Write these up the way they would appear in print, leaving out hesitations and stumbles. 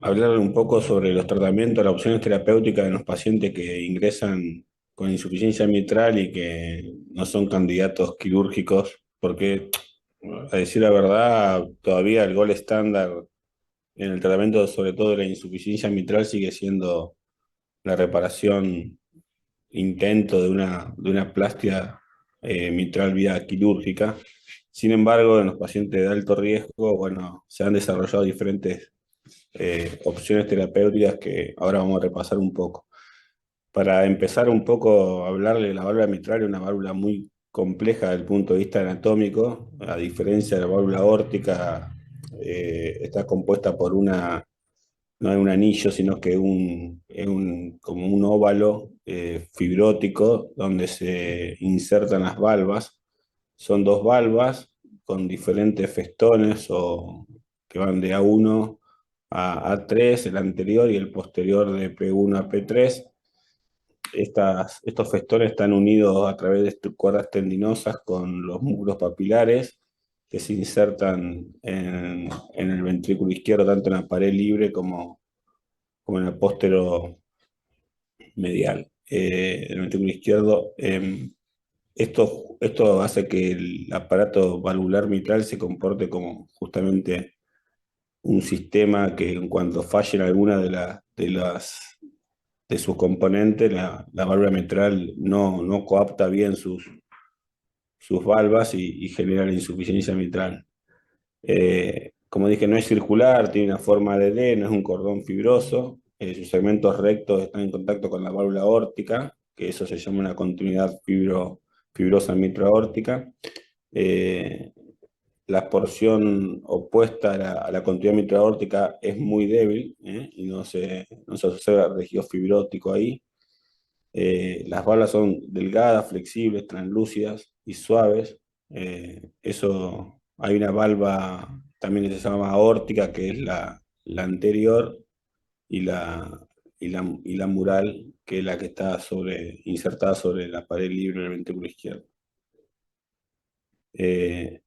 hablar un poco sobre los tratamientos, las opciones terapéuticas de los pacientes que ingresan con insuficiencia mitral y que no son candidatos quirúrgicos, porque, a decir la verdad, todavía el gol estándar en el tratamiento, sobre todo de la insuficiencia mitral, sigue siendo la reparación, intento de una plastia mitral vía quirúrgica. Sin embargo, en los pacientes de alto riesgo, bueno, se han desarrollado diferentes opciones terapéuticas que ahora vamos a repasar un poco. Para empezar un poco a hablarle de la válvula mitral, es una válvula muy compleja desde el punto de vista anatómico, a diferencia de la válvula aórtica, está compuesta por no es un anillo, sino que como un óvalo fibrótico donde se insertan las valvas. Son dos valvas con diferentes festones que van de A1 a A3, el anterior y el posterior de P1 a P3. Estos festones están unidos a través de cuerdas tendinosas con los músculos papilares que se insertan en el ventrículo izquierdo, tanto en la pared libre como en el póstero medial del ventrículo izquierdo. Esto hace que el aparato valvular mitral se comporte como justamente un sistema que en cuanto fallen alguna de sus componentes, la válvula mitral no coapta bien sus valvas y genera la insuficiencia mitral. Como dije, no es circular, tiene una forma de D, no es un cordón fibroso. Sus segmentos rectos están en contacto con la válvula aórtica, que eso se llama una continuidad fibrosa mitroaórtica. Eh, la porción opuesta a la continuidad mitroaórtica es muy débil, y no se observa tejido fibrótico ahí. Las válvulas son delgadas, flexibles, translúcidas y suaves. Hay una valva también que se llama aórtica, que es la anterior, y la mural, que es la que está insertada sobre la pared libre del ventrículo izquierdo. Eh,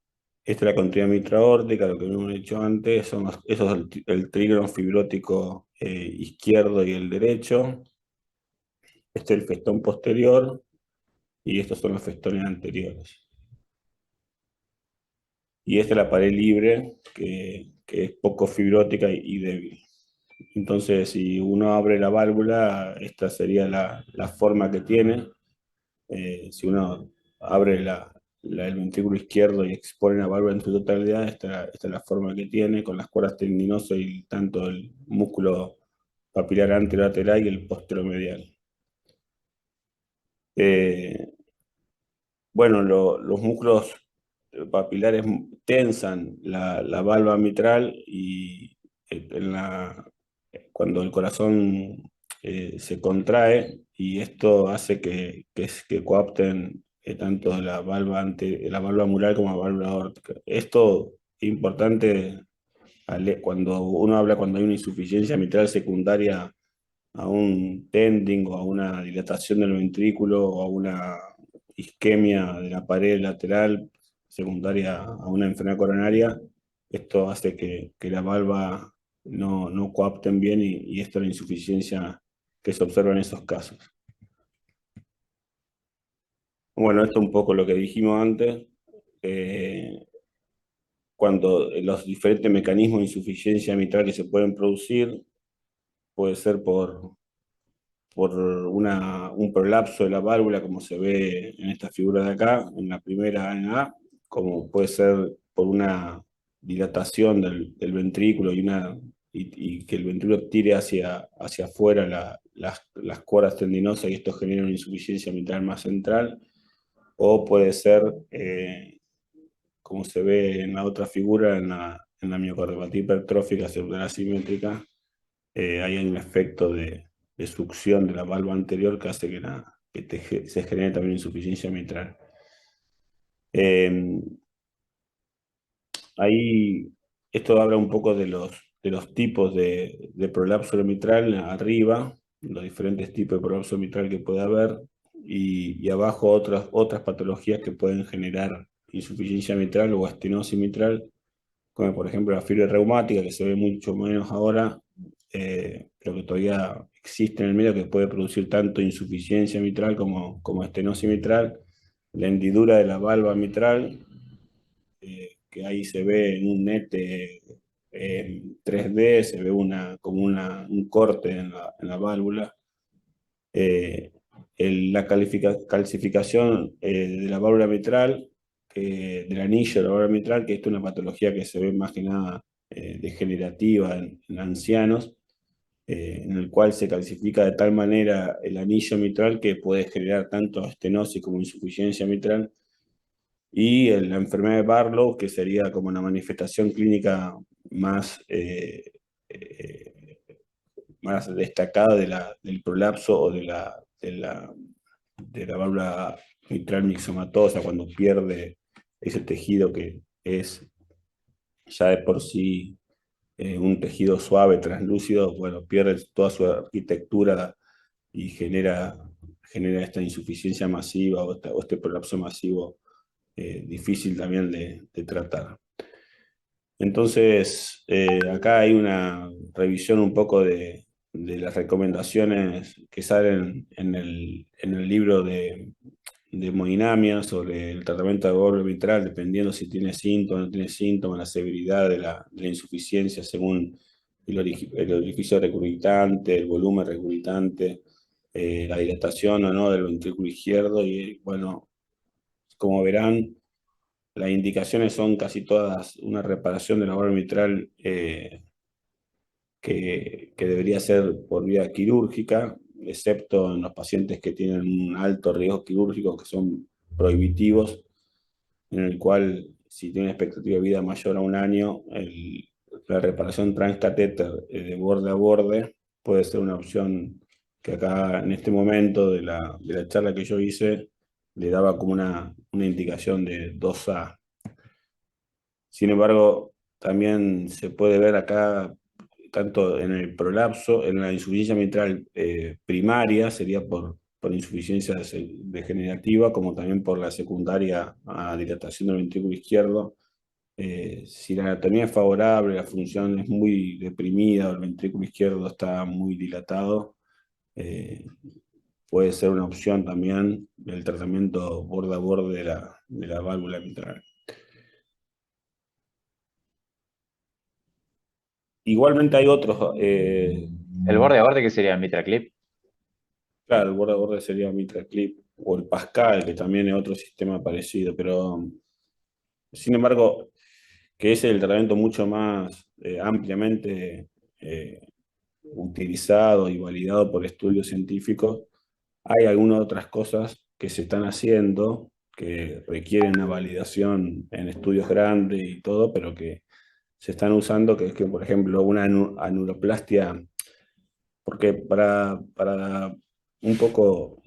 Esta es la continuidad mitraórtica, lo que hemos dicho antes, eso es el trígono fibrótico izquierdo y el derecho. Este es el festón posterior y estos son los festones anteriores. Y esta es la pared libre, que es poco fibrótica y débil. Entonces, si uno abre la válvula, esta sería la forma que tiene. Si uno abre el ventrículo izquierdo y expone la válvula en su totalidad, esta es la forma que tiene, con las cuerdas tendinosas y tanto el músculo papilar anterolateral y el posteromedial. Eh, bueno, los músculos papilares tensan la valva mitral y en cuando el corazón se contrae, y esto hace que coapten tanto la valva mural como la válvula aórtica. Esto es importante cuando uno habla cuando hay una insuficiencia mitral secundaria a un tending o a una dilatación del ventrículo o a una isquemia de la pared lateral secundaria a una enfermedad coronaria. Esto hace que la valva no coapten bien, y esto es la insuficiencia que se observa en esos casos. Bueno, esto es un poco lo que dijimos antes. eh, Cuando los diferentes mecanismos de insuficiencia mitral que se pueden producir, puede ser por un prolapso de la válvula, como se ve en esta figura de acá, en la primera en A, como puede ser por una dilatación del ventrículo y que el ventrículo tire hacia afuera las cuerdas tendinosas, y esto genera una insuficiencia mitral más central. O puede ser, como se ve en la otra figura, en la miocardiopatía hipertrófica cerebral asimétrica. Hay un efecto de succión de la valva anterior que hace se genere también insuficiencia mitral. Eh, Ahí esto habla un poco de los tipos de prolapso mitral arriba, los diferentes tipos de prolapso mitral que puede haber, y abajo otras patologías que pueden generar insuficiencia mitral o estenosis mitral, como por ejemplo la fiebre reumática, que se ve mucho menos ahora, todavía existe en el medio que puede producir tanto insuficiencia mitral como estenosis mitral, la hendidura de la valva mitral, que ahí se ve en un NET 3D, se ve un corte en la válvula. Eh, la calcificación de la válvula mitral, del anillo de la válvula mitral, que esto es una patología que se ve más que nada degenerativa en ancianos, en el cual se calcifica de tal manera el anillo mitral que puede generar tanto estenosis como insuficiencia mitral, y la enfermedad de Barlow, que sería como una manifestación clínica más, más destacada del prolapso o de la válvula mitral mixomatosa, cuando pierde ese tejido que es ya de por sí un tejido suave, translúcido, bueno, pierde toda su arquitectura y genera esta insuficiencia masiva o este prolapso masivo difícil también de tratar. Entonces, acá hay una revisión un poco de las recomendaciones que salen en el libro de hemodinamia sobre el tratamiento de válvula mitral, dependiendo si tiene síntomas o no tiene síntomas, la severidad de la insuficiencia según el orificio recurritante, el volumen recurritante, la dilatación o no del ventrículo izquierdo. Y bueno, como verán, las indicaciones son casi todas una reparación de la válvula mitral que debería ser por vía quirúrgica, excepto en los pacientes que tienen un alto riesgo quirúrgico, que son prohibitivos, en el cual si tiene una expectativa de vida mayor a un año, la reparación transcatéter de borde a borde puede ser una opción que acá en este momento de la charla que yo hice le daba como una indicación de 2A. Sin embargo, también se puede ver acá, tanto en el prolapso, en la insuficiencia mitral primaria, sería por insuficiencia degenerativa, como también por la secundaria a dilatación del ventrículo izquierdo. Si la anatomía es favorable, la función es muy deprimida, el ventrículo izquierdo está muy dilatado, eh, puede ser una opción también el tratamiento borde a borde de la válvula mitral. Igualmente hay otros, ¿El borde a borde que sería el MitraClip? claro, el borde a borde sería MitraClip o el Pascal, que también es otro sistema parecido, pero sin embargo, que es el tratamiento mucho más ampliamente utilizado y validado por estudios científicos. Hay algunas otras cosas que se están haciendo que requieren una validación en estudios grandes y todo, pero que se están usando, que es que, por ejemplo, una anuroplastia, porque para un poco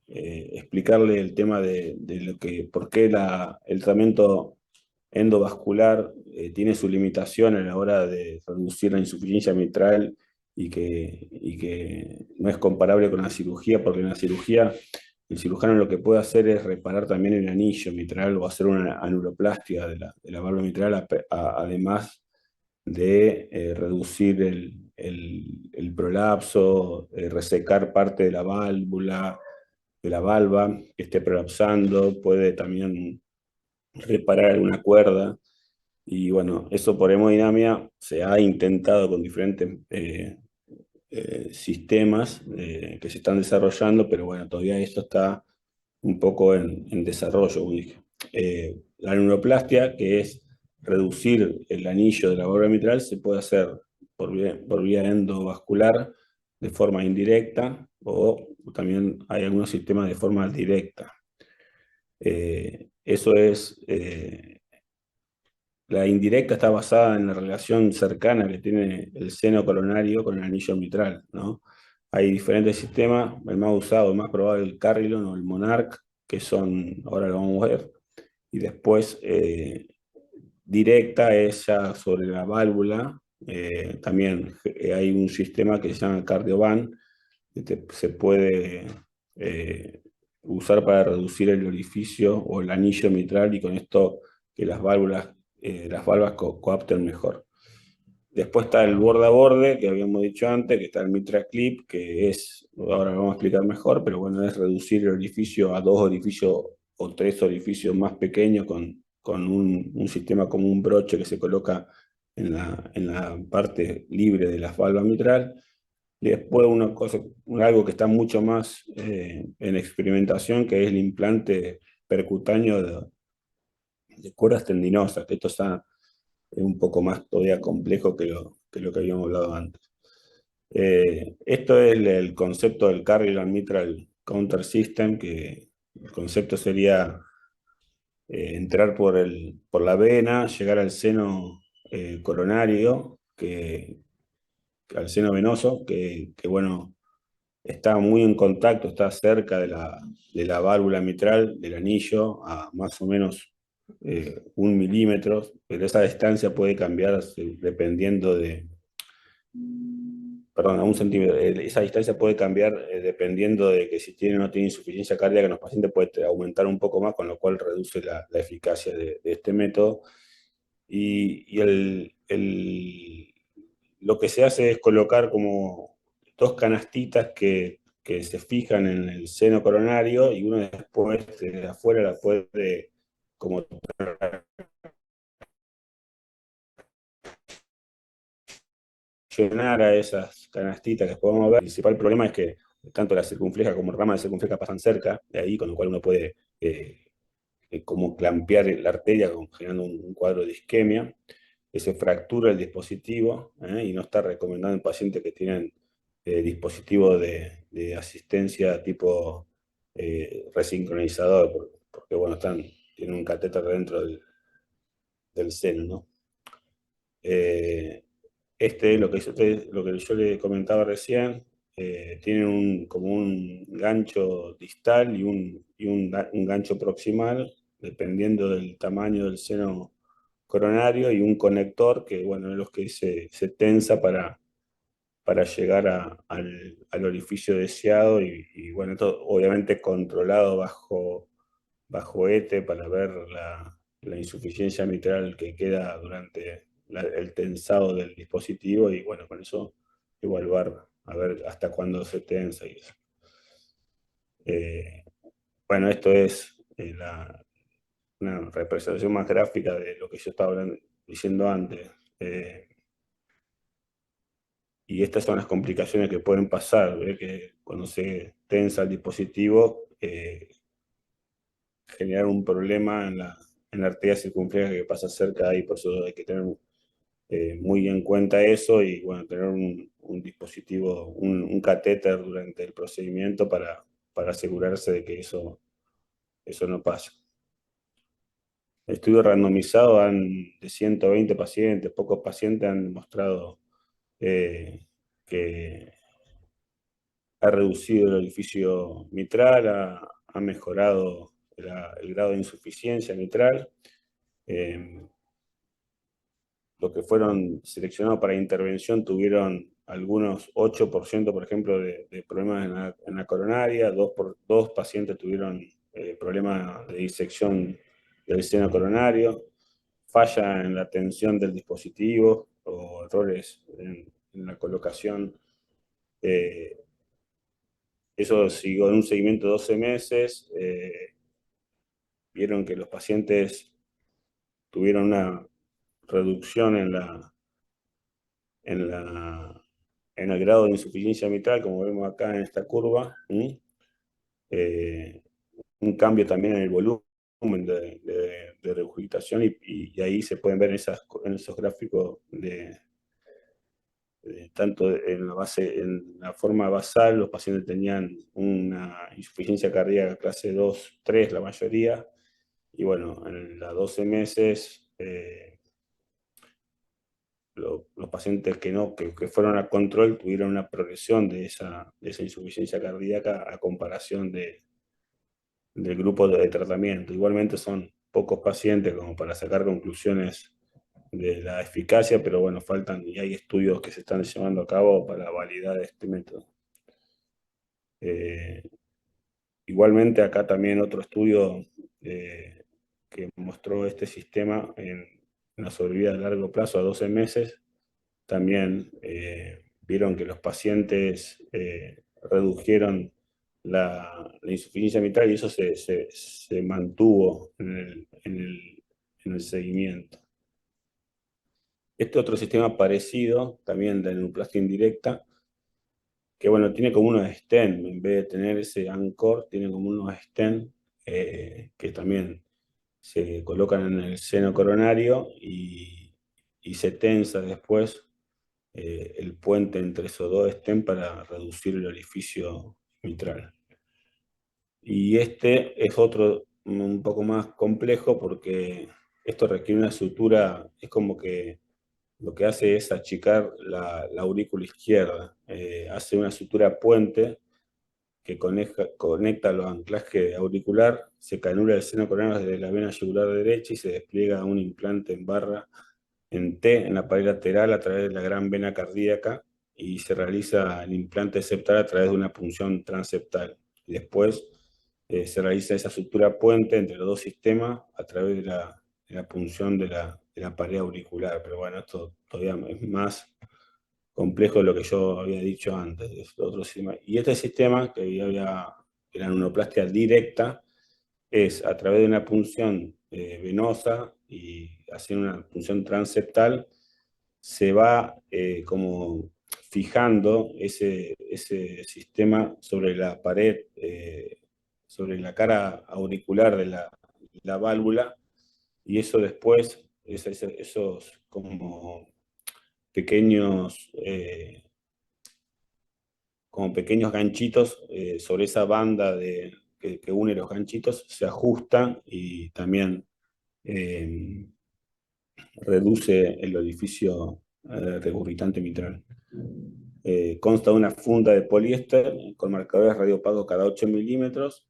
explicarle el tema de lo que, por qué el tratamiento endovascular tiene su limitación a la hora de reducir la insuficiencia mitral y que no es comparable con la cirugía, porque en la cirugía el cirujano lo que puede hacer es reparar también el anillo mitral o hacer una anuroplastia de la válvula mitral, además de reducir el prolapso, resecar parte de la valva que esté prolapsando, puede también reparar alguna cuerda. Y bueno, eso por hemodinamia se ha intentado con diferentes sistemas que se están desarrollando, pero bueno, todavía esto está un poco en desarrollo, como dije. La neuroplastia, que es reducir el anillo de la válvula mitral, se puede hacer por vía endovascular de forma indirecta, o también hay algunos sistemas de forma directa. Eso es, la indirecta está basada en la relación cercana que tiene el seno coronario con el anillo mitral, ¿no? Hay diferentes sistemas, el más usado, el más probado es el Carrilon o el Monarch, que son, ahora lo vamos a ver, y después directa es ya sobre la válvula. También hay un sistema que se llama Cardiovan, que se puede eh, usar para reducir el orificio o el anillo mitral y con esto que las válvulas coapten mejor. Después está el borde a borde, que habíamos dicho antes, que está el Mitra Clip, que es, ahora lo vamos a explicar mejor, pero bueno, es reducir el orificio a dos orificios o tres orificios más pequeños con un sistema como un broche que se coloca en la parte libre de la valva mitral. Y después una cosa, algo que está mucho más en experimentación, que es el implante percutáneo de cuerdas tendinosas, que esto está un poco más todavía complejo que lo que habíamos hablado antes. Esto es el concepto del Cardiac Mitral Counter System, que el concepto sería entrar por la vena, llegar al seno coronario, al seno venoso, que bueno, está muy en contacto, está cerca de la válvula mitral, del anillo, a más o menos 1 milímetro, pero esa distancia puede cambiar dependiendo de, perdón, a 1 centímetro. Esa distancia puede cambiar dependiendo de que si tiene o no tiene insuficiencia cardíaca en los pacientes, puede aumentar un poco más, con lo cual reduce la eficacia de este método. Y lo que se hace es colocar como dos canastitas que se fijan en el seno coronario y uno después de afuera la puede como llenar a esas canastitas que podemos ver. El principal problema es que tanto la circunfleja como el rama de circunfleja pasan cerca de ahí, con lo cual uno puede como clampear la arteria, generando un cuadro de isquemia, que se fractura el dispositivo y no está recomendado en pacientes que tienen dispositivos de asistencia tipo resincronizador, porque bueno, tienen un catéter dentro del seno, ¿no? Eh, lo que yo le comentaba recién, tiene como un gancho distal un gancho proximal, dependiendo del tamaño del seno coronario, y un conector que, bueno, es lo que se tensa para llegar al orificio deseado y, bueno, todo obviamente controlado bajo ETE para ver la insuficiencia mitral que queda durante el tensado del dispositivo y bueno, con eso evaluar a ver hasta cuándo se tensa y eso. Eh, bueno, esto es una representación más gráfica de lo que yo estaba diciendo antes. Y estas son las complicaciones que pueden pasar, ¿ve? Que cuando se tensa el dispositivo, generar un problema en la arteria circunfleja que pasa cerca de ahí, por eso hay que tener muy en cuenta eso y bueno, tener un dispositivo, un catéter durante el procedimiento para asegurarse de que eso no pasa. Estudios randomizados de 120 pacientes, pocos pacientes han demostrado que ha reducido el orificio mitral, ha mejorado el grado de insuficiencia mitral. Eh, los que fueron seleccionados para intervención tuvieron algunos 8%, por ejemplo, de problemas en la coronaria, dos pacientes tuvieron problemas de disección del seno coronario, falla en la tensión del dispositivo o errores en la colocación. Eso siguió en un seguimiento de 12 meses. Vieron que los pacientes tuvieron una reducción en, la, en el grado de insuficiencia mitral, como vemos acá en esta curva. Un cambio también en el volumen de regurgitación y ahí se pueden ver en esos gráficos tanto en la forma basal, los pacientes tenían una insuficiencia cardíaca clase 2 3 la mayoría, y bueno, en los 12 meses, los pacientes que fueron a control tuvieron una progresión de esa insuficiencia cardíaca a comparación del grupo de tratamiento. Igualmente son pocos pacientes como para sacar conclusiones de la eficacia, pero bueno, faltan y hay estudios que se están llevando a cabo para validar este método. Eh, Igualmente acá también otro estudio que mostró este sistema en la sobrevida a largo plazo a 12 meses, también vieron que los pacientes redujeron la insuficiencia mitral y eso se mantuvo en el seguimiento. Este otro sistema parecido, también de neoplastia indirecta, que bueno, tiene como unos stent, en vez de tener ese Anchor, tiene como unos stent que también se colocan en el seno coronario y se tensa después el puente entre esos dos stents para reducir el orificio mitral. Y este es otro un poco más complejo porque esto requiere una sutura, es como que lo que hace es achicar la aurícula izquierda, hace una sutura puente que conecta los anclajes auricular, se canula el seno coronario desde la vena yugular derecha y se despliega un implante en barra en T en la pared lateral a través de la gran vena cardíaca y se realiza el implante septal a través de una punción transeptal. Y después se realiza esa sutura puente entre los dos sistemas a través de la punción de la pared auricular. Pero bueno, esto todavía es más complejo de lo que yo había dicho antes. De este otro sistema. Y este sistema, que era neoplastia directa, es a través de una punción venosa y haciendo una punción transeptal, se va como fijando ese sistema sobre la pared, sobre la cara auricular de la válvula, y eso después, esos pequeños, como pequeños ganchitos sobre esa banda que une los ganchitos, se ajustan y también eh, reduce el orificio regurgitante mitral. Consta de una funda de poliéster con marcadores radiopagos cada 8 milímetros.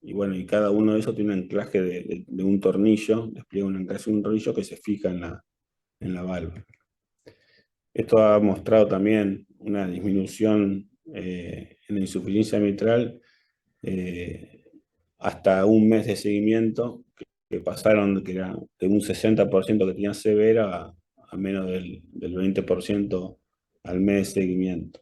Y bueno, y cada uno de esos tiene un anclaje de un tornillo, despliega un anclaje de un tornillo que se fija en la válvula. Esto ha mostrado también una disminución en la insuficiencia mitral hasta un mes de seguimiento, que pasaron que era de un 60% que tenía severa a menos del 20% al mes de seguimiento.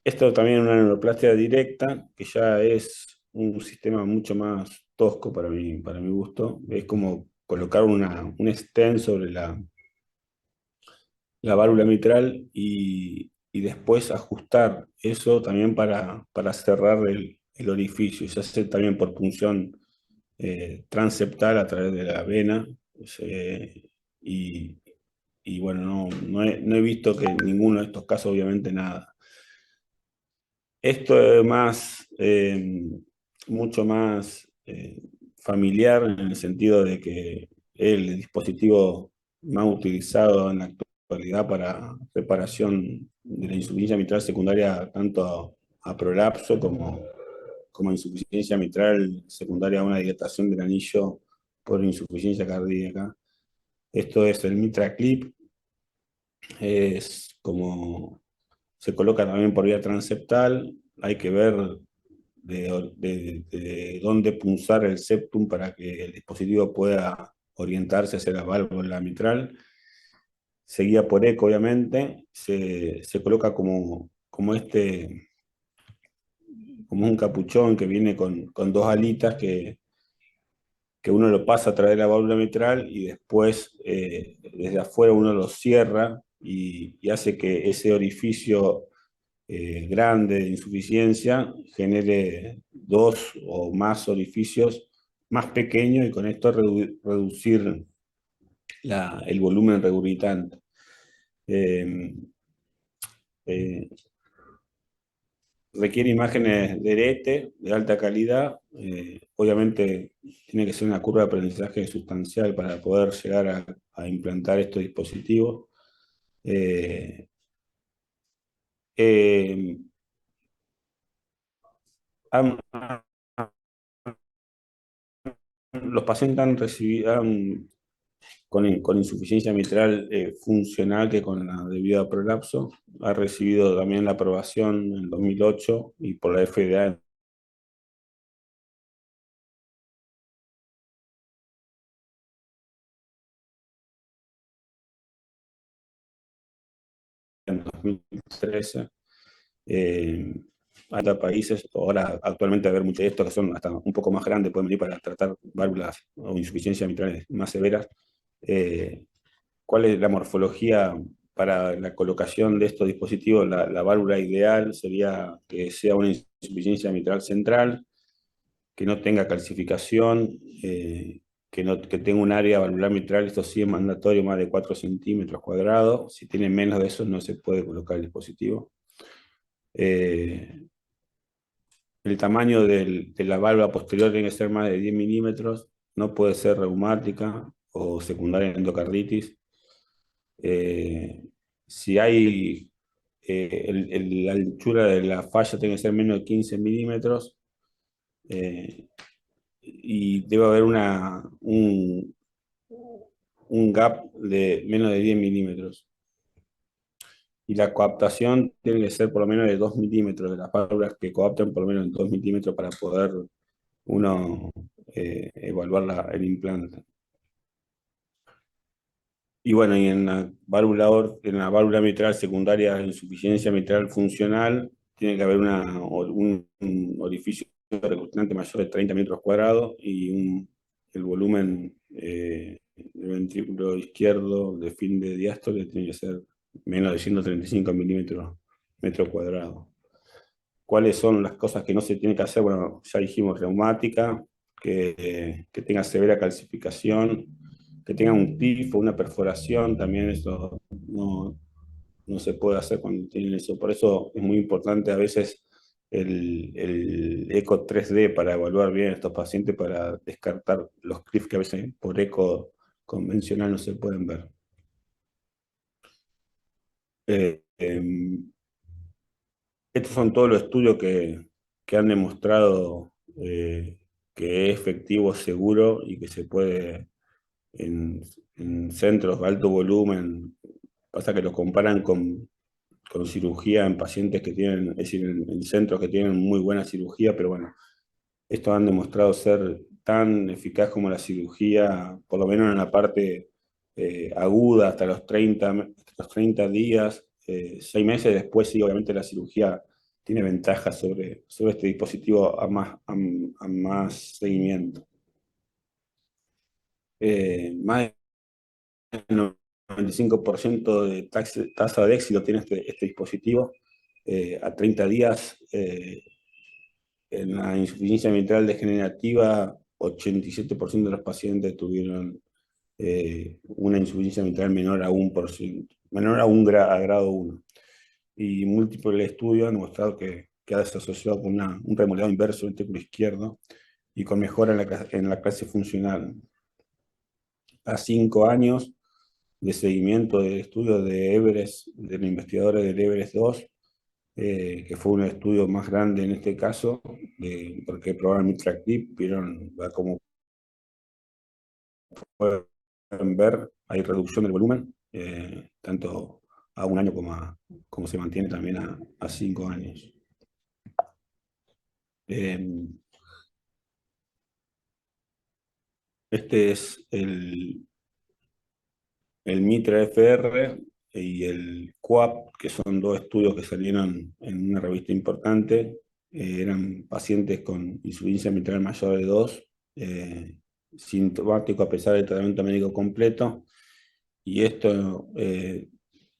Esto también es una neuroplastia directa, que ya es un sistema mucho más tosco para mi gusto. Es como colocar un stent sobre la válvula mitral y después ajustar eso también para cerrar el orificio. Se hace también por punción transeptal a través de la vena. eh, y, y bueno, no he visto que en ninguno de estos casos, obviamente, nada. Esto es mucho más familiar en el sentido de que es el dispositivo más utilizado en la actualidad para reparación de la insuficiencia mitral secundaria, tanto a prolapso como insuficiencia mitral secundaria a una dilatación del anillo por insuficiencia cardíaca. Esto es el MitraClip, es como se coloca también por vía transeptal. Hay que ver de dónde punzar el septum para que el dispositivo pueda orientarse hacia la válvula mitral. Seguida por eco, obviamente, se coloca como un capuchón que viene con dos alitas que uno lo pasa a través de la válvula mitral y después desde afuera uno lo cierra y hace que ese orificio grande de insuficiencia genere dos o más orificios más pequeños y con esto reducir el volumen regurgitante. Eh, eh, Requiere imágenes de ERETE de alta calidad. Obviamente tiene que ser una curva de aprendizaje sustancial para poder llegar a implantar estos dispositivos. Eh, eh, han- los pacientes han recibido, con insuficiencia mitral funcional que con la debido a prolapso, ha recibido también la aprobación en 2008 y por la FDA 2013. Hay países, ahora actualmente haber muchos de estos que son hasta un poco más grandes, pueden venir para tratar válvulas o insuficiencias mitrales más severas. ¿Cuál es la morfología para la colocación de estos dispositivos? La válvula ideal sería que sea una insuficiencia mitral central, que no tenga calcificación, que tenga un área valvular mitral, esto sí es mandatorio, más de 4 centímetros cuadrados. Si tiene menos de eso, no se puede colocar el dispositivo. El tamaño de la válvula posterior tiene que ser más de 10 milímetros, no puede ser reumática o secundaria endocarditis. Si hay la anchura de la falla tiene que ser menos de 15 milímetros, y debe haber un gap de menos de 10 milímetros. Y la coaptación tiene que ser por lo menos de 2 milímetros, de las válvulas que coaptan por lo menos de 2 milímetros para poder uno evaluar el implante. Y bueno, y en la válvula mitral secundaria de insuficiencia mitral funcional, tiene que haber un orificio recurrente mayor de 30 metros cuadrados y el volumen del ventrículo izquierdo de fin de diástole tiene que ser menos de 135 metros cuadrados. ¿Cuáles son las cosas que no se tiene que hacer? Bueno, ya dijimos reumática, que tenga severa calcificación, que tenga un tifo, una perforación, también eso no se puede hacer cuando tienen eso. Por eso es muy importante a veces el eco 3D para evaluar bien a estos pacientes, para descartar los CRIF que a veces por eco convencional no se pueden ver. Eh, em, Estos son todos los estudios que han demostrado que es efectivo, seguro y que se puede en centros de alto volumen. Pasa que los comparan con cirugía en pacientes que tienen, es decir, en centros que tienen muy buena cirugía, pero bueno, estos han demostrado ser tan eficaz como la cirugía, por lo menos en la parte aguda, hasta los 30 días, 6 meses después, sí, obviamente la cirugía tiene ventajas sobre este dispositivo a más seguimiento. Más del 95% de tasa de éxito tiene este dispositivo. A 30 días, en la insuficiencia mitral degenerativa, 87% de los pacientes tuvieron una insuficiencia mitral menor a 1%, menor a grado 1. Y múltiples estudios han demostrado que ha asociado con un remodelado inverso del ventrículo izquierdo y con mejora en la clase funcional. A 5 años de seguimiento de estudios de Everest, de los investigadores del Everest 2, que fue un estudio más grande en este caso, porque probaron MitraClip, vieron cómo pueden ver, hay reducción del volumen, tanto a 1 año como se mantiene también a 5 años. Este es el Mitra FR y el QAP, que son 2 estudios que salieron en una revista importante. Eran pacientes con insuficiencia mitral mayor de 2, sintomático a pesar del tratamiento médico completo, y esto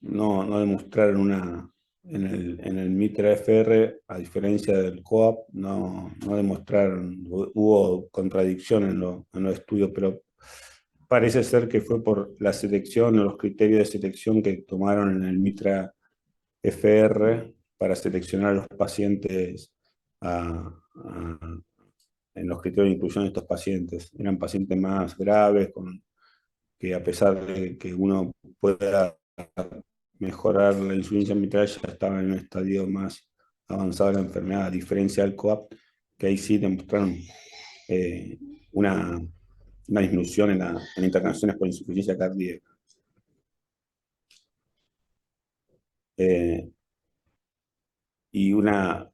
no demostraron en el Mitra FR, a diferencia del COAP, no demostraron, hubo contradicción en los estudios, pero parece ser que fue por la selección o los criterios de selección que tomaron en el Mitra FR para seleccionar a los pacientes en los criterios de inclusión de estos pacientes. Eran pacientes más graves, que a pesar de que uno pueda mejorar la insuficiencia mitral, ya estaban en un estadio más avanzado de la enfermedad, a diferencia del COAP, que ahí sí demostraron una disminución en internaciones por insuficiencia cardíaca. Y la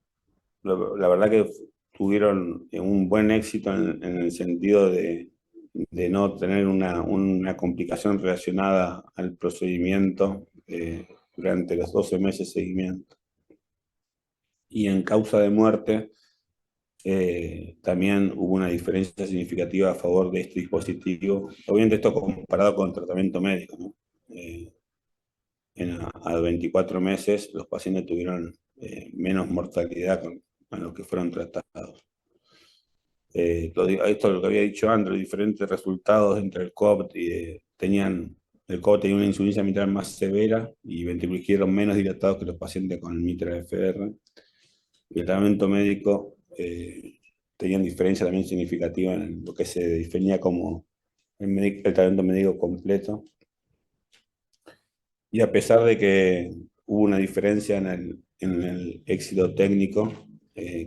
verdad que tuvieron un buen éxito en el sentido de no tener una complicación relacionada al procedimiento durante los 12 meses de seguimiento. Y en causa de muerte, también hubo una diferencia significativa a favor de este dispositivo. Obviamente esto comparado con el tratamiento médico, ¿no? A 24 meses los pacientes tuvieron menos mortalidad con los que fueron tratados. Esto es lo que había dicho Andrew, diferentes resultados entre el COPT el COPT tenía una insuficiencia mitral más severa y ventrículo izquierdo menos dilatado que los pacientes con mitral FR. Y el tratamiento médico tenían diferencia también significativa en lo que se definía como el tratamiento médico completo. Y a pesar de que hubo una diferencia en el éxito técnico,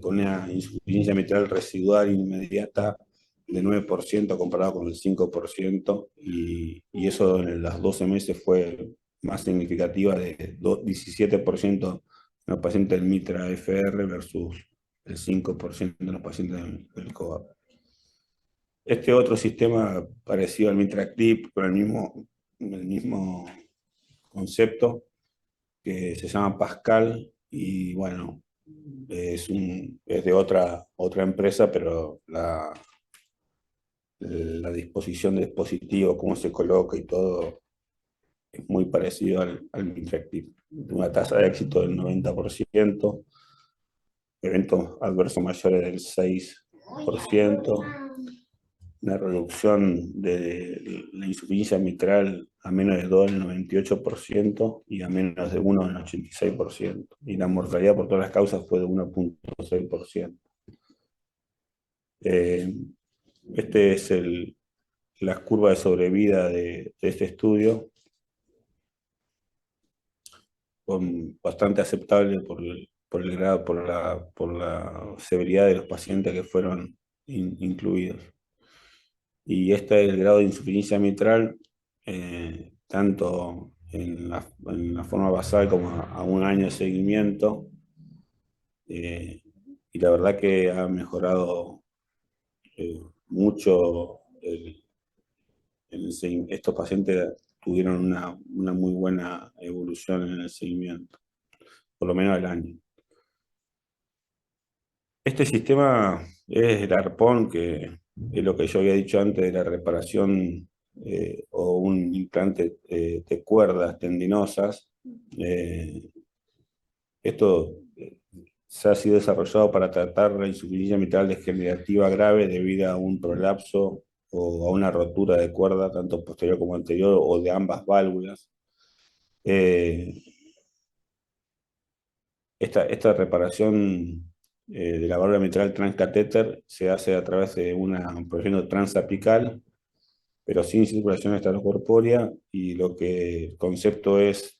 con una insuficiencia mitral residual inmediata de 9% comparado con el 5%, y eso en los 12 meses fue más significativa de 17% en los pacientes del Mitra FR versus el 5% en los pacientes del COVAP. Este otro sistema parecido al Mitra Clip, con el mismo concepto, que se llama Pascal, y bueno, es de otra empresa, pero la disposición del dispositivo, cómo se coloca y todo, es muy parecido al Mintractip. Una tasa de éxito del 90%, eventos adversos mayores del 6%, una reducción de la insuficiencia mitral a menos de 2 en el 98% y a menos de 1 en el 86%. Y la mortalidad por todas las causas fue de 1,6%. Este es la curva de sobrevida de este estudio, bastante aceptable por el grado, por la severidad de los pacientes que fueron incluidos. Y este es el grado de insuficiencia mitral, tanto en la forma basal como a un año de seguimiento. Y la verdad que ha mejorado mucho. Estos pacientes tuvieron una muy buena evolución en el seguimiento, por lo menos al año. Este sistema es el ARPON, que es lo que yo había dicho antes de la reparación o un implante de cuerdas tendinosas. Esto se ha sido desarrollado para tratar la insuficiencia mitral degenerativa grave debido a un prolapso o a una rotura de cuerda, tanto posterior como anterior, o de ambas válvulas. Esta reparación de la válvula mitral transcatéter se hace a través de un procedimiento transapical, pero sin circulación extracorpórea, y el concepto es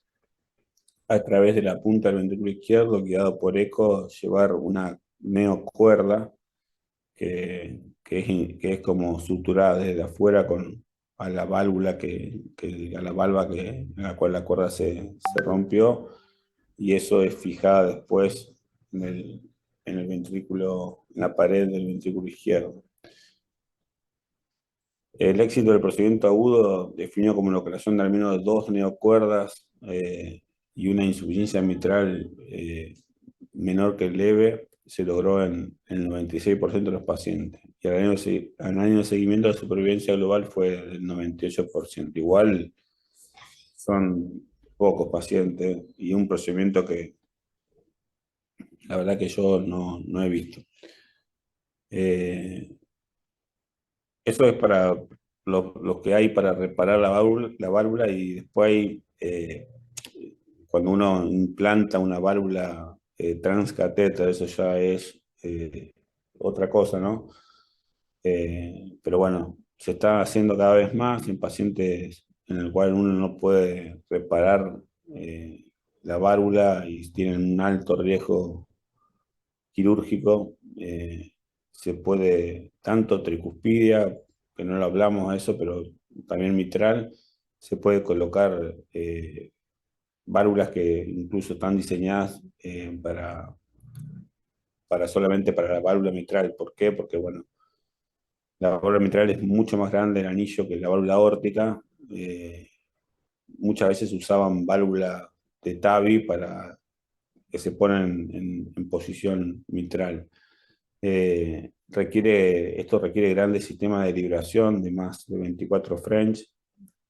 a través de la punta del ventrículo izquierdo, guiado por eco, llevar una neocuerda que es como suturada desde afuera a la válvula a la valva en la cual la cuerda se rompió, y eso es fijada después en el ventrículo, en la pared del ventrículo izquierdo. El éxito del procedimiento agudo, definido como la creación de al menos 2 neocuerdas y una insuficiencia mitral menor que leve, se logró en el 96% de los pacientes. Y al año de seguimiento, la supervivencia global fue del 98%. Igual son pocos pacientes y un procedimiento que la verdad que yo no he visto. Eso es para lo que hay para reparar la válvula, y después hay, cuando uno implanta una válvula transcatéter, eso ya es otra cosa, ¿no? Pero bueno, se está haciendo cada vez más en pacientes en el cual uno no puede reparar la válvula y tienen un alto riesgo quirúrgico. Se puede, tanto tricuspidia, que no lo hablamos a eso, pero también mitral, se puede colocar válvulas que incluso están diseñadas solamente para la válvula mitral. ¿Por qué? Porque bueno, la válvula mitral es mucho más grande el anillo que la válvula aórtica. Muchas veces usaban válvula de TAVI para que se ponen en posición mitral. Esto requiere grandes sistemas de liberación de más de 24 French.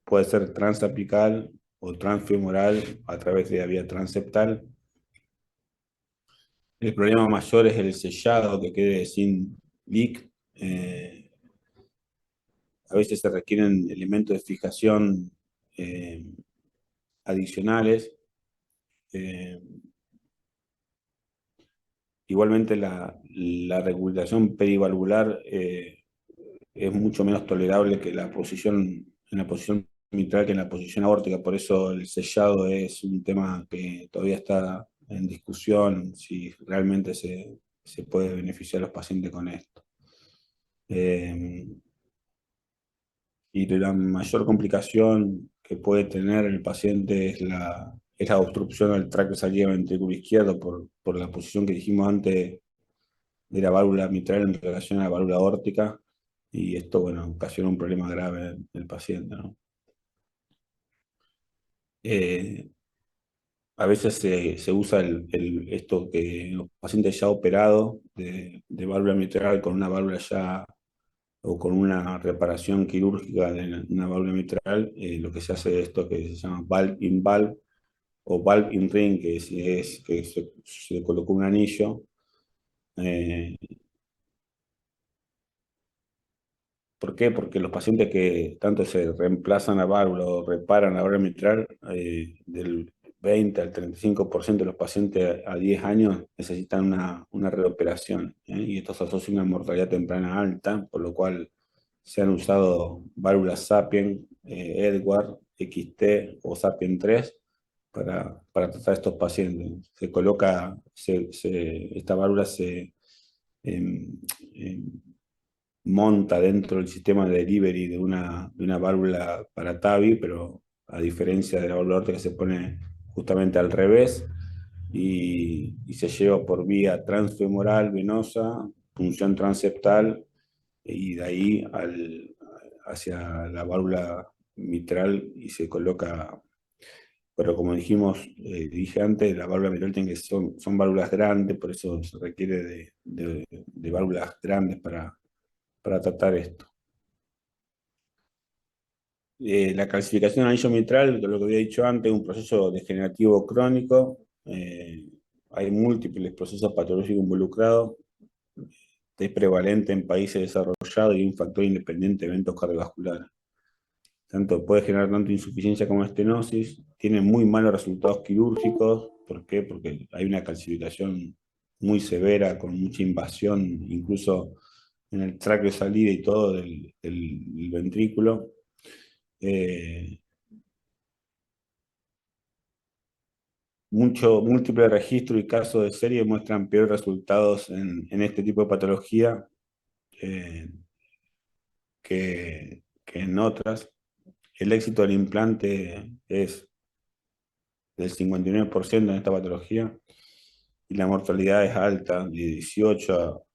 Puede ser transapical o transfemoral a través de la vía transeptal. El problema mayor es el sellado que quede sin leak. A veces se requieren elementos de fijación eh, adicionales. Eh, Igualmente la regulación perivalvular es mucho menos tolerable que en la posición mitral que en la posición aórtica. Por eso el sellado es un tema que todavía está en discusión, si realmente se puede beneficiar a los pacientes con esto. Eh, y la mayor complicación que puede tener el paciente es la obstrucción del tracto de salida ventrículo izquierdo por la posición que dijimos antes de la válvula mitral en relación a la válvula aórtica, y esto, bueno, ocasiona un problema grave en el paciente, ¿no? Eh, a veces se usa esto que los pacientes ya operados de válvula mitral con una válvula ya o con una reparación quirúrgica de una válvula mitral, lo que se hace es esto que se llama valve in valve o valve in ring, que se colocó un anillo. eh, ¿Por qué? Porque los pacientes que tanto se reemplazan la válvula o reparan la válvula mitral, del 20 al 35% de los pacientes a 10 años necesitan una reoperación, y esto se asocia a una mortalidad temprana alta, por lo cual se han usado válvulas Sapien, Edward, XT o Sapien 3 para tratar a estos pacientes. Esta válvula se em, em, monta dentro del sistema de delivery de una válvula para TAVI, pero a diferencia de la válvula aórtica se pone justamente al revés y se lleva por vía transfemoral venosa, punción transeptal y de ahí hacia la válvula mitral y se coloca. Pero como dije antes, la válvula mitral son válvulas grandes, por eso se requiere de válvulas grandes para tratar esto. La calcificación del anillo mitral, lo que había dicho antes, es un proceso degenerativo crónico. Hay múltiples procesos patológicos involucrados. Es prevalente en países desarrollados y un factor independiente de eventos cardiovasculares. Puede generar tanto insuficiencia como estenosis. Tiene muy malos resultados quirúrgicos. ¿Por qué? Porque hay una calcificación muy severa, con mucha invasión, incluso en el tracto de salida y todo del ventrículo. Eh, Múltiples registros y casos de serie muestran peores resultados en este tipo de patología eh, que en otras. El éxito del implante es del 59% en esta patología y la mortalidad es alta, de 18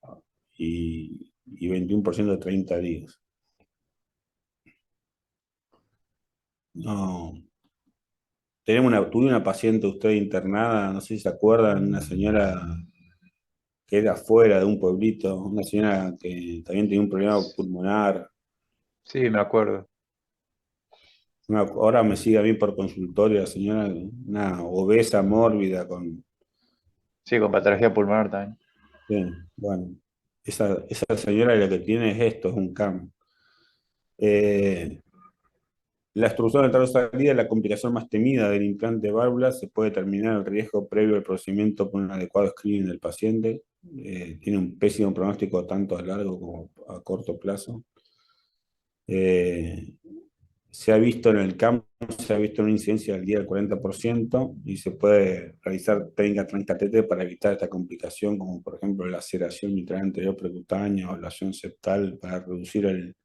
y 21% de 30 días. No, tuve una paciente usted internada, no sé si se acuerdan, una señora que era fuera de un pueblito, una señora que también tenía un problema pulmonar. Sí, me acuerdo. Ahora me sigue a mí por consultorio la señora, una obesa mórbida con... Sí, con patología pulmonar también. Sí, bueno, esa señora lo que tiene es esto, es un CAM. Eh, la obstrucción del tracto de salida es la complicación más temida del implante de válvula. Se puede determinar el riesgo previo al procedimiento por un adecuado screening del paciente. Tiene un pésimo pronóstico tanto a largo como a corto plazo. Eh, Se ha visto en el campo, se ha visto una incidencia del día del 40% y se puede realizar técnicas transcatéter para evitar esta complicación, como por ejemplo la laceración mitral anterior percutánea o ablación septal para reducir el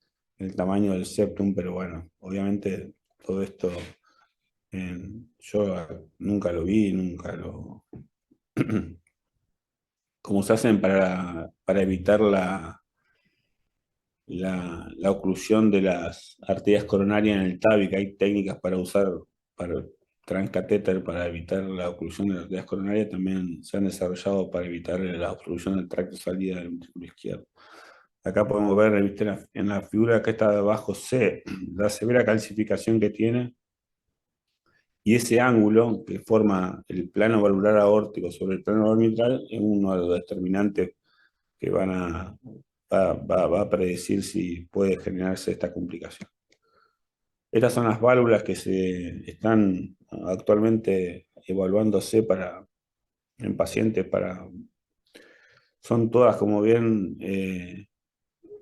tamaño del septum, pero bueno, obviamente todo esto yo nunca lo vi, nunca lo... ¿Cómo se hacen para evitar la oclusión de las arterias coronarias en el TAVI, que hay técnicas para usar, para transcatéter para evitar la oclusión de las arterias coronarias también se han desarrollado para evitar la obstrucción del tracto de salida del ventrículo izquierdo. Acá podemos ver, ¿viste? En la figura que está de abajo C, la severa calcificación que tiene y ese ángulo que forma el plano valvular aórtico sobre el plano valvular mitral es uno de los determinantes que va a predecir si puede generarse esta complicación. Estas son las válvulas que se están actualmente evaluándose en pacientes son todas como bien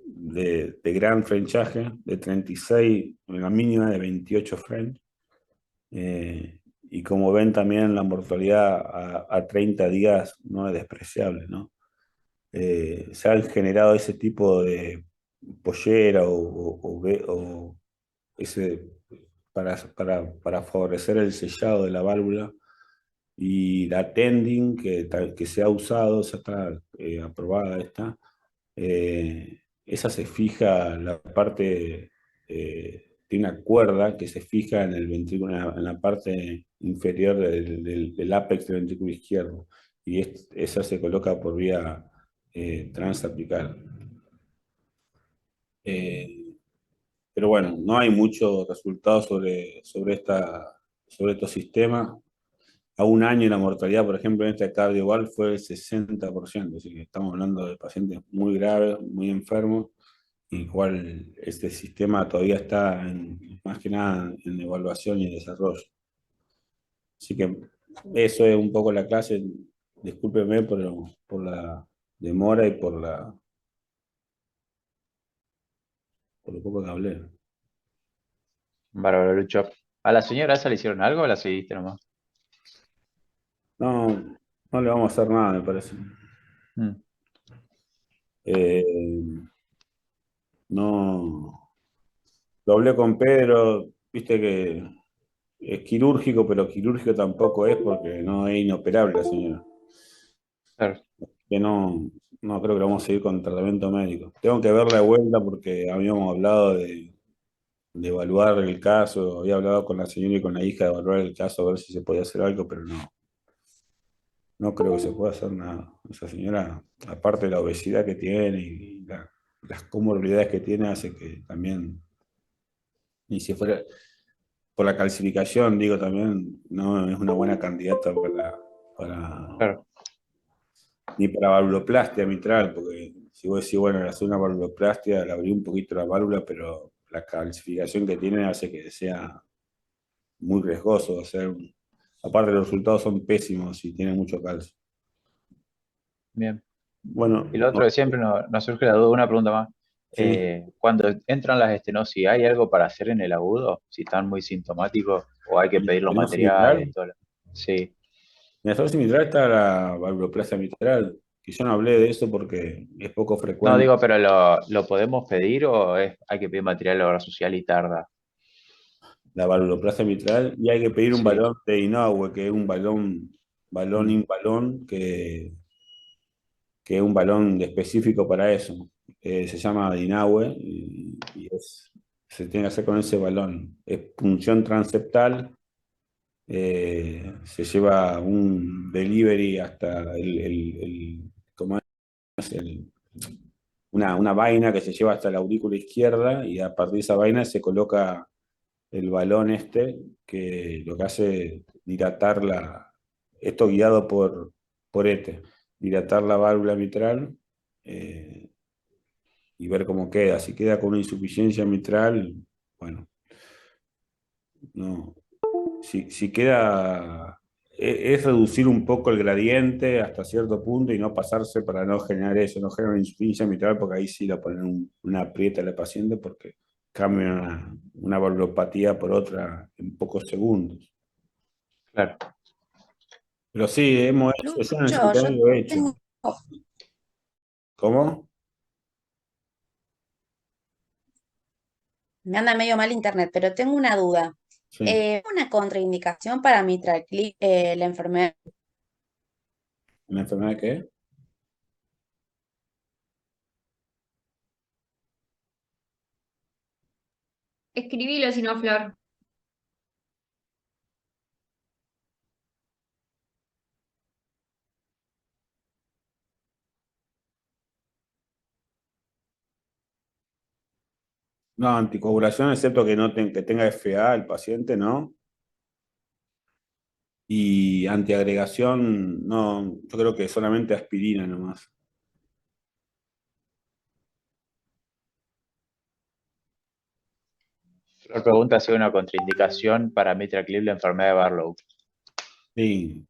de gran frenchaje, de 36, la mínima de 28 French. Y como ven también la mortalidad a 30 días no es despreciable, ¿no? Se han generado ese tipo de pollera o ese, para favorecer el sellado de la válvula y la tending que se ha usado, ya está aprobada esta, esa se fija, la parte, tiene una cuerda que se fija en el ventrículo, en la parte inferior del ápex del ventrículo izquierdo, y esa se coloca por vía transapical. Eh, pero bueno, no hay muchos resultados sobre estos sistemas. A un año la mortalidad, por ejemplo, en este cardioval fue el 60%, así que estamos hablando de pacientes muy graves, muy enfermos, igual este sistema todavía está más que nada en evaluación y desarrollo. Así que eso es un poco la clase. Discúlpeme por la demora y por lo poco que hablé. Bárbaro, Lucho. ¿A la señora esa le hicieron algo o la seguiste nomás? No, no le vamos a hacer nada, me parece. Mm, Eh, no, lo hablé con Pedro, viste que es quirúrgico, pero quirúrgico tampoco es porque no es inoperable la señora. claro, Que no creo que vamos a seguir con tratamiento médico. Tengo que verla de vuelta porque habíamos hablado de evaluar el caso, había hablado con la señora y con la hija de evaluar el caso, a ver si se podía hacer algo, pero no creo que se pueda hacer nada. Esa señora, aparte de la obesidad que tiene y las comorbilidades que tiene, hace que también, ni si fuera por la calcificación, digo también, no es una buena candidata para, claro. ni para valvuloplastia mitral, porque si vos decís, bueno, hacer una valvuloplastia, le abrí un poquito la válvula, pero la calcificación que tiene hace que sea muy riesgoso hacer. Aparte, los resultados son pésimos y tiene mucho calcio. Bien. Bueno, Y lo otro que siempre nos surge la duda, una pregunta más. sí. Cuando entran las estenosis, ¿hay algo para hacer en el agudo? Si están muy sintomáticos o hay que En la pedir los estenosis materiales mitral, y todo. Sí. en la estenosis mitral está la valvuloplastia mitral, que yo no hablé de eso porque es poco No frecuente. digo, pero ¿lo podemos pedir o hay que pedir material a la obra social y tarda? La valvuloplastia mitral, y hay que pedir un Sí. balón de Inoue, que es un balón Mm, imbalón, que es un balón específico para eso. Se llama Dinaue se tiene que hacer con ese balón. Es punción transeptal, se lleva un delivery hasta ¿cómo es? Una vaina que se lleva hasta la aurícula izquierda y a partir de esa vaina se coloca el balón este que lo que hace es dilatar esto guiado por dilatar la válvula mitral eh, y ver cómo queda. Si queda con una insuficiencia mitral, bueno, no. Si queda, es reducir un poco el gradiente hasta cierto punto y no pasarse para no generar eso, no generar una insuficiencia mitral, porque ahí sí la ponen una aprieta a la paciente porque cambia una valvulopatía por otra en pocos segundos. claro. Pero sí, hemos hecho, yo en el Lucho, yo seminario he hecho. tengo, ¿Cómo? me anda medio mal internet, pero tengo una duda. Sí. Una contraindicación para mitraclip, la enfermedad. ¿Una enfermedad qué? Escribilo si no, Flor. No, anticoagulación, excepto que no que tenga FA el paciente, ¿no? Y antiagregación, no, yo creo que solamente aspirina nomás. Flor pregunta si hay una contraindicación para Mitraclip la enfermedad de Barlow. Sí,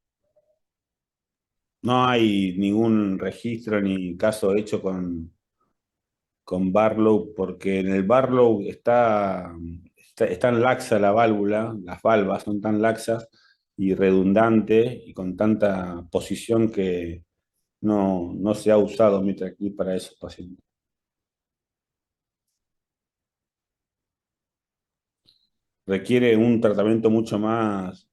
no hay ningún registro ni caso hecho con Barlow, porque en el Barlow es tan laxa la válvula, las valvas son tan laxas y redundante y con tanta posición que no se ha usado Mitraclip para esos pacientes. Requiere un tratamiento mucho más